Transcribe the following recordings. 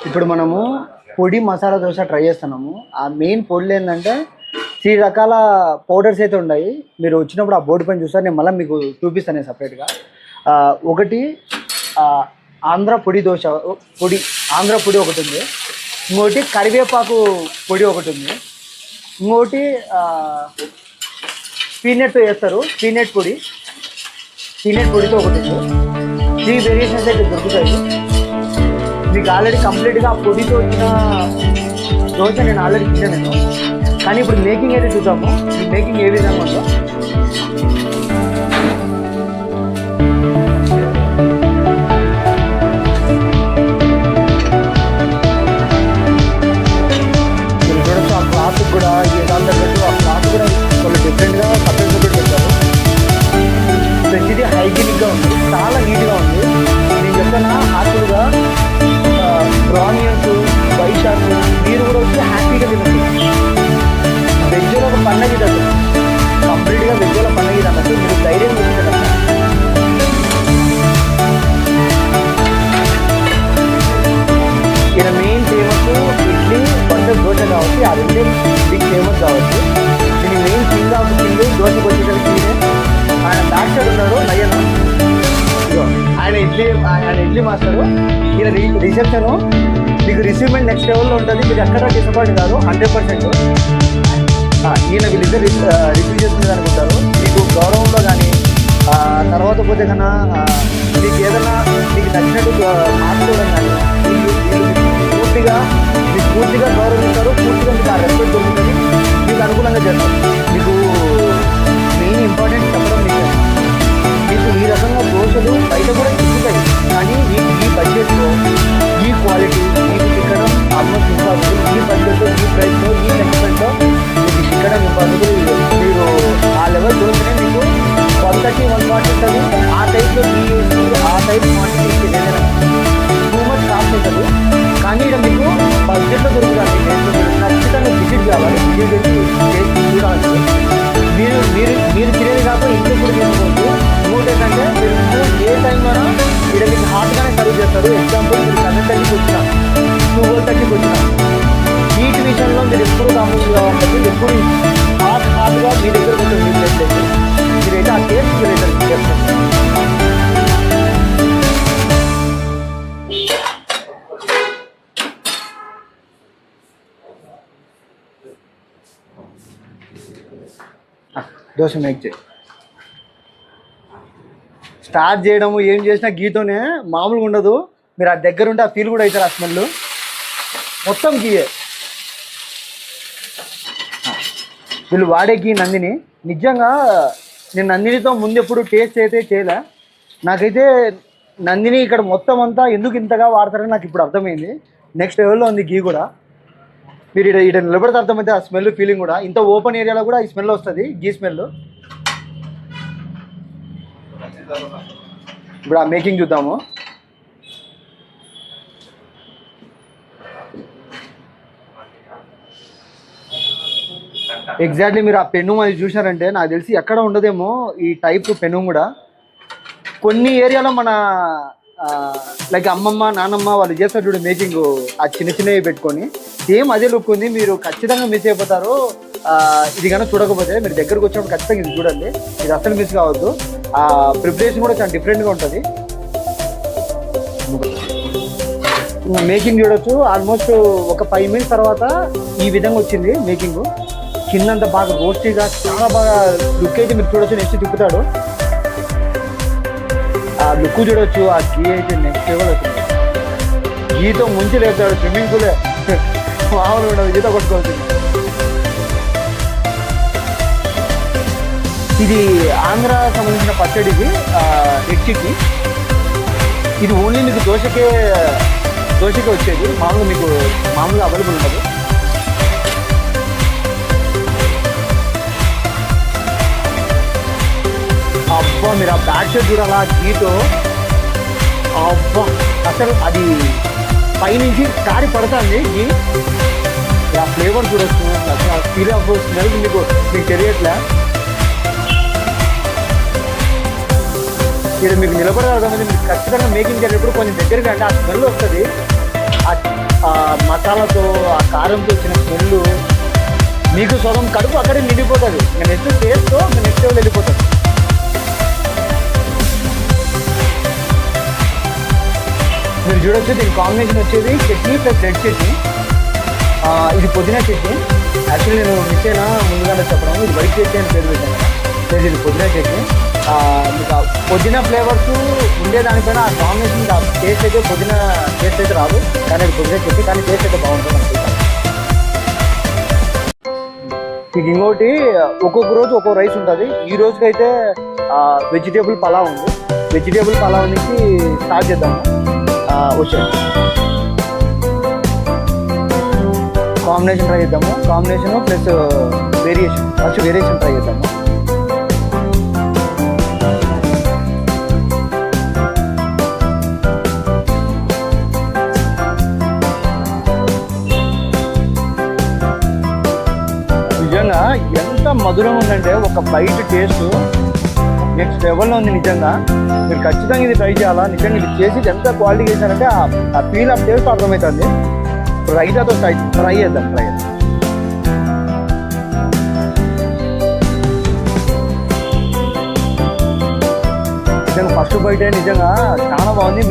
ఇప్పుడు మనము పొడి మసాలా దోశ ట్రై చేస్తున్నాము. ఆ మెయిన్ పొడులు ఏంటంటే 3 రకాల పౌడర్స్ అయితే ఉన్నాయి. మీరు వచ్చినప్పుడు ఆ బోర్డు పైన చూస్తారు. నేను మళ్ళీ మీకు చూపిస్తాను సపరేట్గా. ఒకటి ఆంధ్ర పొడి దోశ పొడి, ఆంధ్ర పొడి ఒకటి ఉంది. ఇంకోటి కరివేపాకు పొడి ఒకటి ఉంది. ఇంకోటి పీనట్తో వేస్తారు, పీనట్ పొడితో ఒకటి ఉంది. 3 వేరియేషన్స్ అయితే దొరుకుతాయి. మీకు ఆల్రెడీ కంప్లీట్గా ఆ పొడితో వచ్చిన దోశ నేను ఆల్రెడీ తిన్నాను. కానీ ఇప్పుడు మేకింగ్ అయితే చూద్దాము. ఈ మేకింగ్ ఏ విధంగా ఉందో. మీరు చూడొచ్చు ఆ క్లాత్ కూడా ఏ దాని తగ్గట్టు ఆ క్లాత్ కూడా కొన్ని డిఫరెంట్గా సపరేట్ పెట్టారు. ప్రతిదీ హైజీనిక్గా ఉంది, చాలా నీట్గా ఉంది. నేను చెప్తున్నా యాక్చువల్గా ఆనియన్స్ వైశాఖ మీరు కూడా వచ్చి హ్యాపీగా తినండి. వెజ్లో ఒక పండగ ఇది అసలు కంప్లీట్గా వెజ్లో పండగ ఇది అన్నట్టు మీరు ధైర్యం చేస్తారు. ఈయన మెయిన్ ఫేమస్ ఇడ్లీ బంటర్ దోశ కావచ్చు. ఆ రెండే బిగ్ ఫేమస్ కావచ్చు. దీని మెయిన్ కింగ్ ఆఫ్ కింగ్ దోశకు వచ్చేసరికి ఆయన బ్యాక్ సైడ్ ఉన్నాడు నయ్యన. ఆయన ఇడ్లీ మాస్టరు. ఈయన రిసెప్షన్ మీకు రిసీవ్మెంట్ నెక్స్ట్ లెవెల్లో ఉంటుంది. మీరు ఎక్కడ డిసప్పాయింట్ కాదు 100%. ఈయన వీళ్ళిద్దరు రిసీవ్ చేసుకునేది అనుకుంటారు. మీకు గౌరవంలో కానీ తర్వాత పోతే కన్నా మీకు ఏదైనా మీకు నచ్చినట్టు మార్చుకోవడం కానీ పూర్తిగా గౌరవిస్తారు. పూర్తిగా మీకు ఆ రెస్పెక్ట్ దొరుకుతుంది. మీకు అనుకూలంగా చేస్తారు. మీకు మెయిన్ ఇంపార్టెంట్ చెప్పడం మీకు ఈ రకంగా దోశలు బయట కూడా తిరుగుతాయి. కానీ మీకు ఈ బడ్జెట్లో ఈ క్వాలిటీ మీకు చిక్కడం ఆల్మోస్ట్ ఇంపాసిబుల్. ఈ బడ్జెట్లో ఈ ప్రైస్లో ఈ సెగ్మెంట్లో మీకు చిక్కడం ఇంపాసిబుల్. మీరు ఆ లెవెల్ దోశనే మీకు 130, 140 ఉంటుంది. ఆ టైప్లో ఆ టైప్ క్వాంటిటీ ఏదైనా టూ మచ్ కాస్ట్ ఉంటుంది. కానీ ఇక్కడ మీకు బడ్జెట్లో దొరుకుతుంది. టేస్ట్లో మీరు ఖచ్చితంగా విజిట్ కావాలి. విజిట్ చేసి టేస్ట్ చూడాలి. మీరు తినేది కాక ఇంట్లో కూడా చేసుకోవచ్చు. ఇంకోటి ఏంటంటే మీరు ఏ టైంలోనో ఇక్కడ మీకు హాట్గానే సర్వ్ చేస్తారు. ఎగ్జాంపుల్ మీరు 7:30కి వచ్చినా 12:30కి వచ్చినా హీట్ విషయంలో మీరు ఎప్పుడు కాంప్రమైజ్ కావాలి. ఎప్పుడు హాట్గా మీ దగ్గర కొంచెం మీరైతే ఆ టేస్ట్ మీరైతే చేస్తారు. దోశ మేక్ చేయి. స్టార్ట్ చేయడము ఏం చేసినా గీతోనే మామూలుగా ఉండదు. మీరు ఆ దగ్గర ఉంటే ఆ ఫీల్ కూడా అవుతారు. ఆ స్మెల్ మొత్తం గీయే. వీళ్ళు వాడే గీ నందిని. నిజంగా నేను నందినితో ముందు ఎప్పుడు టేస్ట్ అయితే చేయలే. నాకైతే నందిని ఇక్కడ మొత్తం అంతా ఎందుకు ఇంతగా వాడతారని నాకు ఇప్పుడు అర్థమైంది. నెక్స్ట్ లెవెల్లో ఉంది గీ కూడా. మీరు ఇక్కడ నిలబడితే అర్థమైతే ఆ స్మెల్ ఫీలింగ్ కూడా. ఇంత ఓపెన్ ఏరియాలో కూడా ఈ స్మెల్ వస్తుంది, గీ స్మెల్. ఇప్పుడు ఆ మేకింగ్ చూద్దాము. ఎగ్జాక్ట్లీ మీరు ఆ పెన్ను అది చూసారంటే నాకు తెలిసి ఎక్కడ ఉండదేమో ఈ టైప్ పెన్ను కూడా. కొన్ని ఏరియాలో మన లైక్ అమ్మమ్మ నాన్నమ్మ వాళ్ళు చేస్తారు చూడు మేకింగ్, ఆ చిన్నవి పెట్టుకొని సేమ్ అదే లుక్ ఉంది. మీరు ఖచ్చితంగా మిస్ అయిపోతారు. ఇది కన్నా చూడకపోతే మీరు దగ్గరకు వచ్చినప్పుడు ఖచ్చితంగా ఇది చూడండి. ఇది అసలు మిస్ కావద్దు. ఆ ప్రిపరేషన్ కూడా చాలా డిఫరెంట్గా ఉంటుంది. మేకింగ్ చూడొచ్చు. ఆల్మోస్ట్ ఒక 5 మినిట్స్ తర్వాత ఈ విధంగా వచ్చింది మేకింగ్. కిందంతా బాగా రోస్టీగా చాలా బాగా లుక్ అయితే మీరు చూడొచ్చు. నెక్స్ట్ తిప్పుతాడు ఆ లుక్ చూడొచ్చు. ఆ గీ అయితే నెక్స్ట్ లెవెల్ వచ్చింది. గీతో ముంచి లేపుతాడు. స్విమ్మింగ్ పూలే మామూలు ఉండదు. గీత కొట్టుకోవాల్సింది. ఇది ఆంధ్ర సంబంధించిన పచ్చడి. ఇది రెడ్ చిట్నీ. ఇది ఓన్లీ మీకు దోశకే వచ్చేది. మామూలుగా అవైలబుల్ ఉండదు. అబ్బా మీరు ఆ బ్యాక్ సైడ్ చూడాలా గీతో. అబ్బా అసలు అది పైనుంచి కారి పడుతుంది గీ. ఆ ఫ్లేవర్ చూడొచ్చు. అసలు ఆ ఫీల్ ఆఫ్ స్మెల్ మీకు తెలియట్లే. ఇక్కడ మీకు నిలబడగలగానే మీకు ఖచ్చితంగా మేకింగ్ చేసేటప్పుడు కొంచెం దగ్గరగా అంటే ఆ స్మెల్ వస్తుంది. ఆ మసాలాతో ఆ కారంతో వచ్చిన స్మెల్ మీకు సగం కడుపు అక్కడే నిండిపోతుంది. ఇంకా నెక్స్ట్ టేస్ట్తో నెక్స్ట్ లెవెల్ వెళ్ళిపోతుంది. మీరు చూడొచ్చు దీని కాంబినేషన్ వచ్చేది చట్నీ ప్లస్ రెడ్ చట్నీ. ఇది పుదీనా చట్నీ. యాక్చువల్లీ నేను మిస్ అయినా ముందుగానే చెప్పడం, ఇది వైట్ చట్నీ అని పేరు పెట్టాను కదా, లేదు ఇది పుదీనా చట్నీ. మీకు పుదీనా ఫ్లేవర్స్ ఉండేదానిపైన ఆ కాంబినేషన్ టేస్ట్ అయితే పుదీనా టేస్ట్ అయితే రాదు, కానీ అది పుదీనా చట్నీ, కానీ టేస్ట్ అయితే బాగుంటుంది అనుకుంటాను. మీకు ఇంకోటి ఒక్కొక్క రోజు ఒక్కొక్క రైస్ ఉంటుంది. ఈ రోజుకైతే వెజిటేబుల్ పలావ్ ఉంది. వెజిటేబుల్ పలావ్ నుంచి స్టార్ట్ చేద్దాము. వచ్చాను కాంబినేషన్ ట్రై చేద్దాము. Combination plus variation, first variation try చేద్దాము. నిజంగా ఎంత మధురంగా ఉందంటే ఒక బైట్ టేస్ట్ నెక్స్ట్ లెవెల్లో ఉంది. నిజంగా మీరు ఖచ్చితంగా ఇది ట్రై చేయాలా. నిజంగా ఇది చేసి ఎంత క్వాలిటీ చేశారంటే ఆ ఫీల్ ఆఫ్ టేస్ట్ అర్థమవుతుంది. రైతాతో ట్రై చేద్దాం. నిజంగా ఫస్ట్ బైట్ నిజంగా చాలా బాగుంది.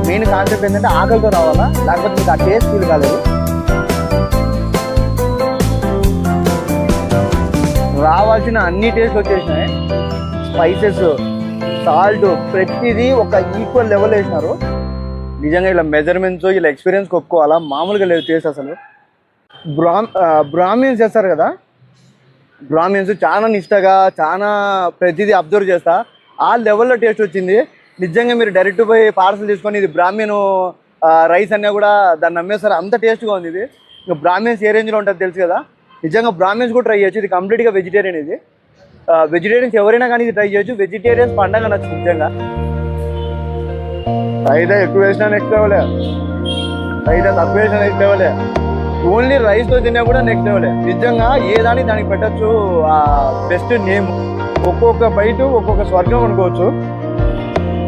మెయిన్ కాన్సెప్ట్ ఏంటంటే ఆకలితో రావాలా, లేకపోతే మీకు ఆ టేస్ట్ ఫీల్ కాలేదు. రావాల్సిన అన్ని టేస్ట్ వచ్చేసినాయి. స్పైసెస్, సాల్ట్, ప్రతిదీ ఒక ఈక్వల్ లెవెల్ వేసినారు. నిజంగా ఇలా మెజర్మెంట్స్, ఇలా ఎక్స్పీరియన్స్ ఒప్పుకోవాలా, మామూలుగా లేదు టేస్ట్ అసలు. బ్రాహ్మిన్స్ చేస్తారు కదా, బ్రాహ్మిన్స్ చాలా నిష్టగా, చాలా ప్రతిదీ అబ్జర్వ్ చేస్తా, ఆ లెవెల్లో టేస్ట్ వచ్చింది. నిజంగా మీరు డైరెక్ట్ పోయి పార్సల్ తీసుకొని ఇది బ్రాహ్మణ్ రైస్ అన్నా కూడా దాన్ని నమ్మేస్తారు, అంత టేస్ట్గా ఉంది ఇది. ఇంకా బ్రాహ్మిన్స్ ఏ రేంజ్లో ఉంటుంది తెలుసు కదా. నిజంగా బ్రాహ్మిన్స్ కూడా ట్రై చేయొచ్చు. ఇది కంప్లీట్గా వెజిటేరియన్. ఇది వెజిటేరియన్స్ ఎవరైనా కానీ ఇది ట్రై చేయొచ్చు. వెజిటేరియన్స్ పండగ నచ్చుతుంది నిజంగా. రైతా ఎక్కువ వేసినా నెక్స్ట్ లెవెలే, రైతా తక్కువ వేసినా నెక్స్ట్ లెవెలే, ఓన్లీ రైస్తో తిన్నా కూడా నెక్స్ట్ లెవెలే. నిజంగా ఏ దానికి పెట్టచ్చు ఆ బెస్ట్ నేమ్. ఒక్కొక్క బయట ఒక్కొక్క స్వర్గం అనుకోవచ్చు.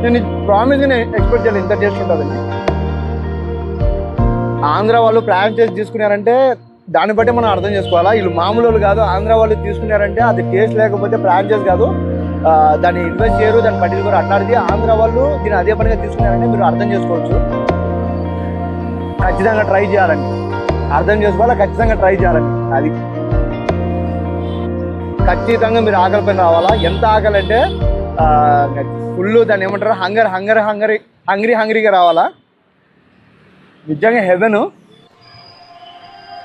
నేను ప్రామిస్గా ఎక్స్పెక్ట్ చేయాలి ఇంత టేస్ట్ ఉంటుందని. ఆంధ్ర వాళ్ళు ఫ్రాంచైజ్ తీసుకున్నారంటే దాన్ని బట్టి మనం అర్థం చేసుకోవాలా. వీళ్ళు మామూలు కాదు. ఆంధ్ర వాళ్ళు తీసుకున్నారంటే అది టేస్ట్ లేకపోతే ఫ్రాంచైజ్ కాదు, దాన్ని ఇన్వెస్ట్ చేయరు, దాన్ని పట్టించుకోరు. అట్లాంటిది ఆంధ్ర వాళ్ళు దీన్ని అదే పనిగా తీసుకున్నారంటే మీరు అర్థం చేసుకోవచ్చు. ఖచ్చితంగా ట్రై చేయాలండి, అర్థం చేసుకోవాలా, ఖచ్చితంగా ట్రై చేయాలండి. అది ఖచ్చితంగా మీరు ఆకలి పైన రావాలా. ఎంత ఆకలి అంటే ఫుల్, దాన్ని ఏమంటారు, హంగ్రీగా రావాలా. నిజంగా హెవెన్.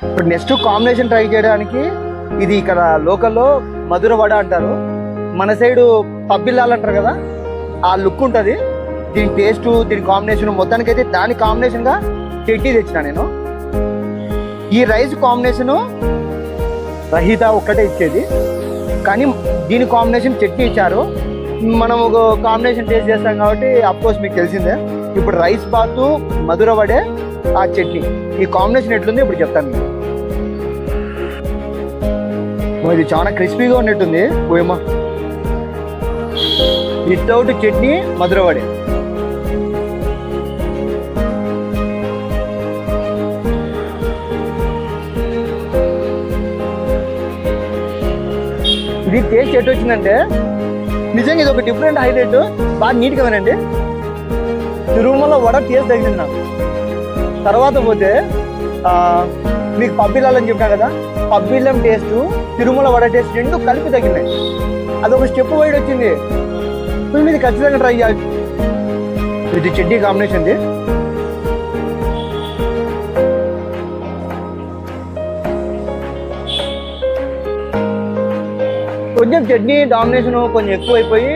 ఇప్పుడు నెక్స్ట్ కాంబినేషన్ ట్రై చేయడానికి ఇది ఇక్కడ లోకల్లో మధుర వడ అంటారు, మన సైడు పబ్బిల్లాలు అంటారు కదా, ఆ లుక్ ఉంటుంది. దీని టేస్ట్, దీని కాంబినేషన్ మొత్తానికైతే దాని కాంబినేషన్గా చట్నీ తెచ్చిన నేను. ఈ రైస్ కాంబినేషను రహిత ఒక్కటే ఇచ్చేది, కానీ దీని కాంబినేషన్ చట్నీ ఇచ్చారు. మనం ఒక కాంబినేషన్ టేస్ట్ చేస్తాం కాబట్టి అఫ్కోర్స్ మీకు తెలిసిందే. ఇప్పుడు రైస్ బాతు, మధుర వడే, ఆ చట్నీ, ఈ కాంబినేషన్ ఎట్లుంది ఇప్పుడు చెప్తాను మీకు. ఇది చాలా క్రిస్పీగా ఉన్నట్టుంది. ఓయమ్మా, వితౌట్ చట్నీ మధుర వడే. ఇది టేస్ట్ ఎటు వచ్చిందంటే నిజంగా ఇది ఒక డిఫరెంట్ హైలైట్. బాగా నీట్గా వినండి. తిరుమల వడ టేస్ట్ తగిలింది నాకు. తర్వాత పోతే మీకు పబ్బిల్లాలని చెప్పినా కదా, పబ్బిల్లం టేస్ట్, తిరుమల వడ టేస్ట్ రెండు కలిపి తగిలినాయి. అదొక స్టెప్ వైడ్ వచ్చింది. మీరు ఇది ఖచ్చితంగా ట్రై చేయాలి. ఇది చట్నీ కాంబినేషన్. కొంచెం చట్నీ డామినేషన్ కొంచెం ఎక్కువ అయిపోయి,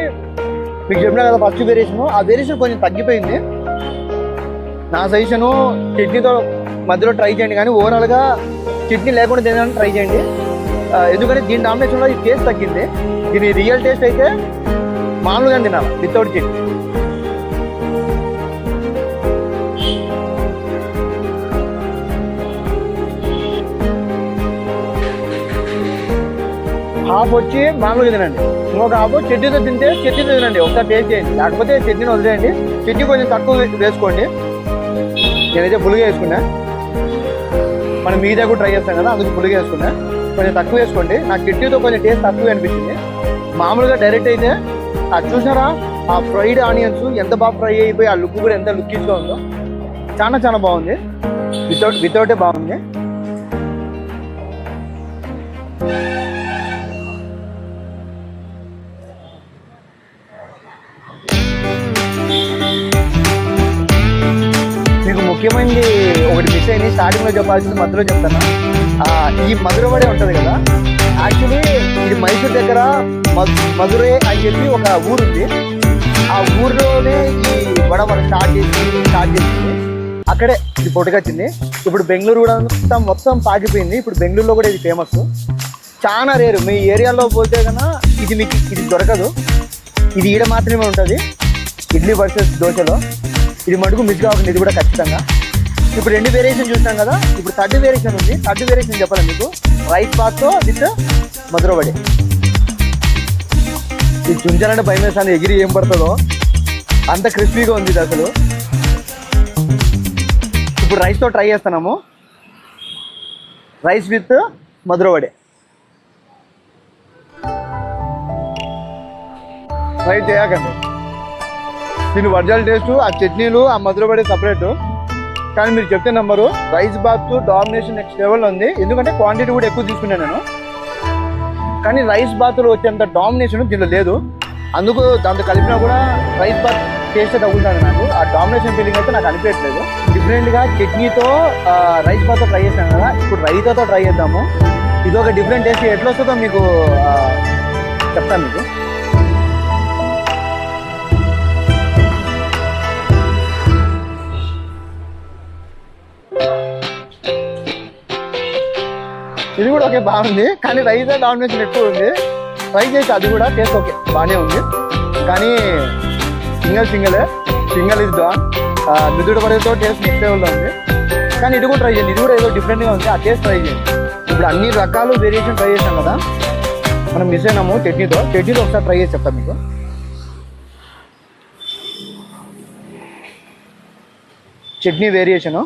మీకు చెప్పినా కదా ఫస్ట్ వేరియేషన్, ఆ వేరియేషన్ కొంచెం తగ్గిపోయింది. నా సజెషను చట్నీతో మధ్యలో ట్రై చేయండి, కానీ ఓవరాల్గా చట్నీ లేకుండా తినడానికి ట్రై చేయండి. ఎందుకంటే దీని డామినేషన్లో ఈ టేస్ట్ తగ్గింది. దీని రియల్ టేస్ట్ అయితే మామూలుగా తినాలి వితౌట్ చట్నీ. హాఫ్ వచ్చి మామూలుగా తినండి, ఇంకొక హాఫ్ చట్నీతో తింటే చట్నీతో తినండి. ఒకసారి టేస్ట్ చేయండి, లేకపోతే చట్నీని వదిలేయండి. చట్నీ కొంచెం తక్కువ వేసుకోండి. నేనైతే ఫుల్గా వేసుకున్నా. మనం మీదే కూడా ట్రై చేస్తాం కదా, అందుకు ఫుల్గా వేసుకున్నా. కొంచెం తక్కువ వేసుకోండి. నాకు చట్నీతో కొంచెం టేస్ట్ తక్కువ అనిపించింది. మామూలుగా డైరెక్ట్ అయితే అది చూసారా, ఆ ఫ్రైడ్ ఆనియన్స్ ఎంత బాగా ఫ్రై అయిపోయి ఆ లుక్ కూడా ఎంత లుక్కిష్గా ఉందో. చాలా చాలా బాగుంది. వితౌటే బాగుంది. మీకు ముఖ్యమైనది ఒకటి మిస్ అయింది, స్టార్టింగ్లో చెప్పాల్సింది మధ్యలో చెప్తాను. ఈ మధురవడే ఉంటుంది కదా, యాక్చువల్లీ ఇది మైసూర్ దగ్గర మధురై అని చెప్పి ఒక ఊరుంది. ఆ ఊర్లోనే ఈ వడ స్టార్ట్ చేసింది. అక్కడే ఇది పొట్టుకొచ్చింది. ఇప్పుడు బెంగళూరు కూడా మొత్తం పాకిపోయింది. ఇప్పుడు బెంగళూరులో కూడా ఇది ఫేమస్. చాలా రేరు. మీ ఏరియాలో పోతే కన్నా ఇది దొరకదు. ఇది ఈడ మాత్రమే ఉంటుంది. ఇడ్లీ వర్సెస్ దోశలో ఇది మటుకు మిస్ కాకుండా, ఇది కూడా ఖచ్చితంగా. ఇప్పుడు 2 వేరియేషన్ చూసినాం కదా, ఇప్పుడు 3rd వేరియేషన్ ఉంది. 3rd వేరియేషన్ చెప్పాలి మీకు, రైస్ బాత్తో విత్ మధురవడే. ఇది చుంచాలంటే భయం వేస్తాను, ఎగిరి ఏం పడుతుందో అంత క్రిస్పీగా ఉంది ఇది అసలు. ఇప్పుడు రైస్తో ట్రై చేస్తున్నాము. రైస్ విత్ మధురవడే ట్రై చేయకండి. దీని ఒరిజినల్ టేస్ట్, ఆ చట్నీలు, ఆ మధురవడే సపరేటు. కానీ మీరు చెప్తే నమ్మరు, రైస్ బాత్ డామినేషన్ నెక్స్ట్ లెవెల్లో ఉంది. ఎందుకంటే క్వాంటిటీ కూడా ఎక్కువ తీసుకున్నాను నేను. కానీ రైస్ బాత్లో వచ్చేంత డామినేషన్ దీనిలో లేదు. అందుకు దాంతో కలిపినా కూడా రైస్ బాత్ టేస్ట్ తగ్గుతుంది నాకు. ఆ డామినేషన్ ఫీలింగ్ అయితే నాకు అనిపించట్లేదు. డిఫరెంట్గా చట్నీతో రైస్ బాత్తో ట్రై చేసాను కదా, ఇప్పుడు రైతాతో ట్రై చేద్దాము. ఇది ఒక డిఫరెంట్ టేస్ట్. ఎట్లా వస్తుందో మీకు చెప్తాను మీకు. ఇది కూడా ఓకే, బాగుంది. కానీ రైస్ డామినేషన్ ఎక్కువ ఉంది. ట్రై చేసి అది కూడా టేస్ట్ ఓకే బాగానే ఉంది. కానీ సింగల్ ఇస్ డాన్. మిదుడు పడేతో టేస్ట్ నెక్స్ట్ లెవెల్లో ఉంది. కానీ ఇది కూడా ట్రై చేయండి. ఇది కూడా ఏదో డిఫరెంట్గా ఉంది, ఆ టేస్ట్ ట్రై చేయండి. ఇప్పుడు అన్ని రకాలు వేరియేషన్ ట్రై చేసాం కదా, మనం మిస్ అయినాము చట్నీతో ఒకసారి ట్రై చేసి చెప్తాం మీకు. చట్నీ వేరియేషను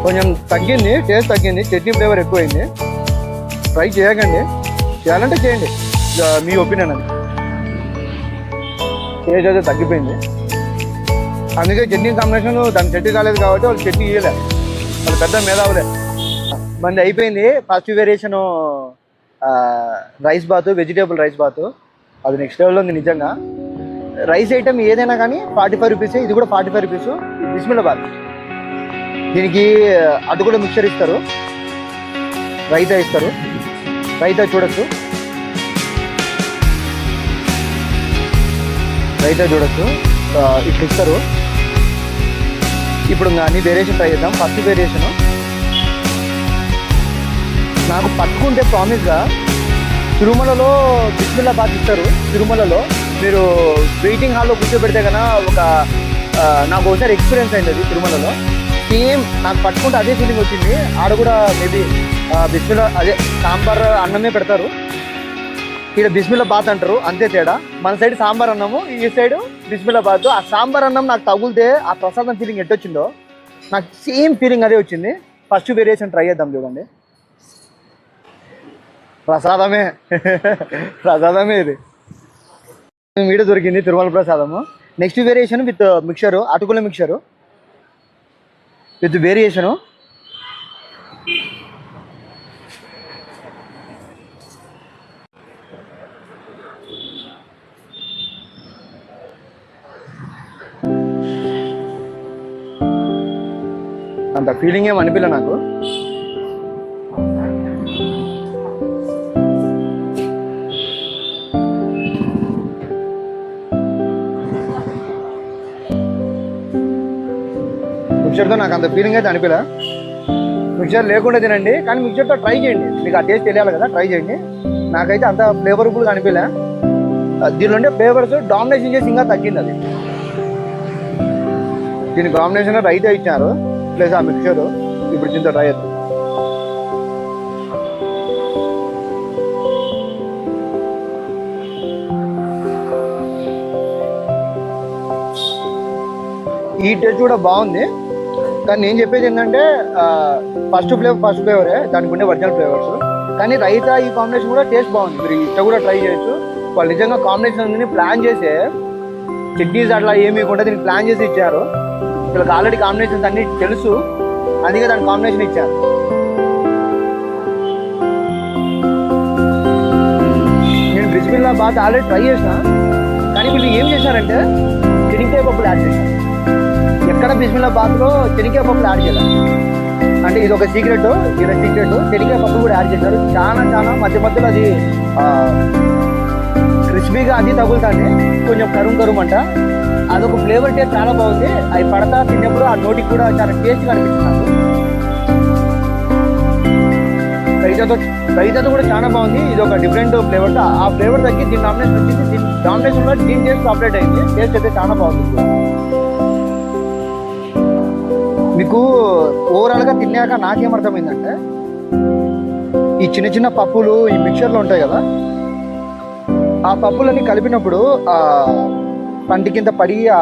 కొంచెం తగ్గింది, టేస్ట్ తగ్గింది. చట్నీ ఫ్లేవర్ ఎక్కువైంది. ట్రై చేయకండి, చేయాలంటే చేయండి, మీ ఒపీనియన్. అది టేస్ట్ అయితే తగ్గిపోయింది. అందుకే చట్నీ కాంబినేషన్ దాని చట్నీ కాలేదు కాబట్టి వాళ్ళు చట్నీ ఇవ్వలే, వాళ్ళు పెద్ద మేధావులే. మంది అయిపోయింది. First variation rice bath, vegetable rice bath. అది నెక్స్ట్ లెవెల్లో ఉంది నిజంగా. రైస్ ఐటమ్ ఏదైనా కానీ 45 రూపీస్. ఇది కూడా 45 రూపీస్. బిస్మిల్లాబాద్. దీనికి అటుకుల మిక్చర్ ఇస్తారు, రైతా ఇస్తారు. రైతా చూడొచ్చు, ఇట్లా ఇస్తారు. ఇప్పుడు అన్ని వేరియేషన్ ట్రై చేద్దాం. ఫస్ట్ వేరియేషను నాకు పట్టుకుంటే ప్రామిస్గా తిరుమలలో బిస్మిల్లాబాద్ ఇస్తారు. తిరుమలలో మీరు వెయిటింగ్ హాల్లో కూర్చోబెడితే కన్నా నాకు ఒకసారి ఎక్స్పీరియన్స్ అయింది అది. తిరుమలలో సేమ్ నాకు పట్టుకుంటే అదే ఫీలింగ్ వచ్చింది. ఆడ కూడా మేబీ బిస్మిల్లా అదే సాంబార్ అన్నమే పెడతారు. ఇక్కడ బిస్మిల్లాబాద్ అంటారు, అంతే తేడా. మన సైడ్ సాంబార్ అన్నము, ఈ సైడ్ బిస్మిల్లాబాద్. ఆ సాంబార్ అన్నం నాకు తగులితే ఆ ప్రసాదం ఫీలింగ్ ఎట్టొచ్చిందో నాకు సేమ్ ఫీలింగ్ అదే వచ్చింది. ఫస్ట్ వేరియేషన్ ట్రై చేద్దాం చూడండి. ప్రసాదమే ఇది వీడియో దొరికింది, తిరుమల ప్రసాదము. నెక్స్ట్ వేరియేషన్ విత్ మిక్చరు, అటుకుల మిక్చరు విత్ వేరియేషను. అంత ఫీలింగ్ ఏం అనిపించలే నాకు. మిక్చర్తో నాకు అంత ఫీలింగ్ అయితే అనిపించలే. మిక్చర్ లేకుండా తినండి, కానీ మిక్చర్తో ట్రై చేయండి. మీకు ఆ టేస్ట్ తెలియాలి కదా, ట్రై చేయండి. నాకైతే అంత ఫ్లేవరబుల్గా అనిపించలే. దీనిలో ఉండే ఫ్లేవర్స్ డామినేషన్ చేసి ఇంకా తగ్గింది అది. దీని కాంబినేషన్ రైతా ఇచ్చారు ప్లస్ ఆ మిక్చరు. ఇప్పుడు దీంతో ట్రై చేద్దాం. ఈ టేస్ట్ కూడా బాగుంది. కానీ నేను చెప్పేది ఏంటంటే ఫస్ట్ ఫ్లేవరే దానికి ఉండే ఒరిజినల్ ఫ్లేవర్స్. కానీ రైతా ఈ కాంబినేషన్ కూడా టేస్ట్ బాగుంది. మీరు ఇట్లా కూడా ట్రై చేయొచ్చు. వాళ్ళు నిజంగా కాంబినేషన్ ప్లాన్ చేసే చట్నీస్ అట్లా ఏమీ కూడా దీనికి ప్లాన్ చేసి ఇచ్చారు. వీళ్ళకి ఆల్రెడీ కాంబినేషన్స్ అన్ని తెలుసు, అందుకే దాని కాంబినేషన్ ఇచ్చారు. నేను బిస్మిల్లాబాద్ ఆల్రెడీ ట్రై చేసిన, కానీ వీళ్ళు ఏం చేశారంటే చెనిక్కాయ పప్పులు యాడ్ చేశారు. ఎక్కడ బిస్మిల్లాబాద్లో చెనిక్కాయ పప్పులు యాడ్ చేయాలి అంటే ఇది ఒక సీక్రెట్. చెనిక్కాయ పప్పులు కూడా యాడ్ చేశారు. చాలా మధ్య మధ్యలో అది క్రిస్పీగా అది తగులుతుంది, కొంచెం కరుం అంట. అదొక ఫ్లేవర్ టేస్ట్ చాలా బాగుంది. అవి పడతా తిన్నప్పుడు ఆ నోటికి కూడా చాలా టేస్ట్గా అనిపిస్తుంది. రైతాతో కూడా చాలా బాగుంది. ఇది ఒక డిఫరెంట్ ఫ్లేవర్. ఆ ఫ్లేవర్ తగ్గి దీని నామినేషన్ వచ్చింది. నామినేషన్లో దీని టేస్ట్ ఆపరేట్ అయింది. టేస్ట్ అయితే చాలా బాగుంది. మీకు ఓవరాల్గా తిన్నాక నాకేమర్థమైందంటే ఈ చిన్న పప్పులు ఈ మిక్చర్లో ఉంటాయి కదా, ఆ పప్పులన్నీ కలిపినప్పుడు పంటి కింద పడి ఆ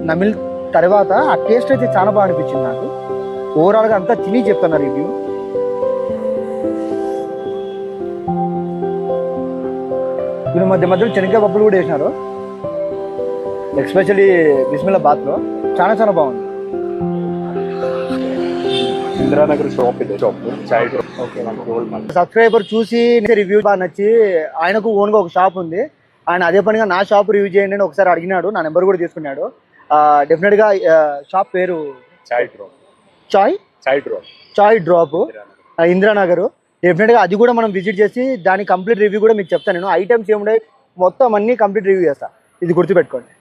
నమిల్ తర్వాత ఆ టేస్ట్ అయితే చాలా బాగా అనిపించింది నాకు. ఓవరాల్గా అంతా తిని చెప్తున్నా రివ్యూ. వీళ్ళు మధ్యలో శనగకాయ పప్పులు కూడా వేసినారు, ఎస్పెషల్లీ బిస్మిల్లాబాద్లో. చాలా బాగుంది. ఇందిరానగర్ షాప్ ಇದೆ షాప్ చాయ్ డ్రాప్. ఓకే, సబ్స్క్రైబర్ చూసి రివ్యూ బాగా నచ్చి ఆయనకు ఓన్గా ఒక షాప్ ఉంది. ఆయన అదే పనిగా నా షాప్ రివ్యూ చేయండి అని ఒకసారి అడిగినాడు. నా నెంబర్ కూడా తీసుకున్నాడు. డెఫినెట్గా షాప్ పేరు చాయ్ డ్రాప్ ఇందిరానగర్. డెఫినెట్గా అది కూడా మనం విజిట్ చేసి దాని కంప్లీట్ రివ్యూ కూడా మీకు చెప్తాను. నేను ఐటమ్స్ ఏముండే మొత్తం అన్నీ కంప్లీట్ రివ్యూ చేస్తాను. ఇది గుర్తుపెట్టుకోండి.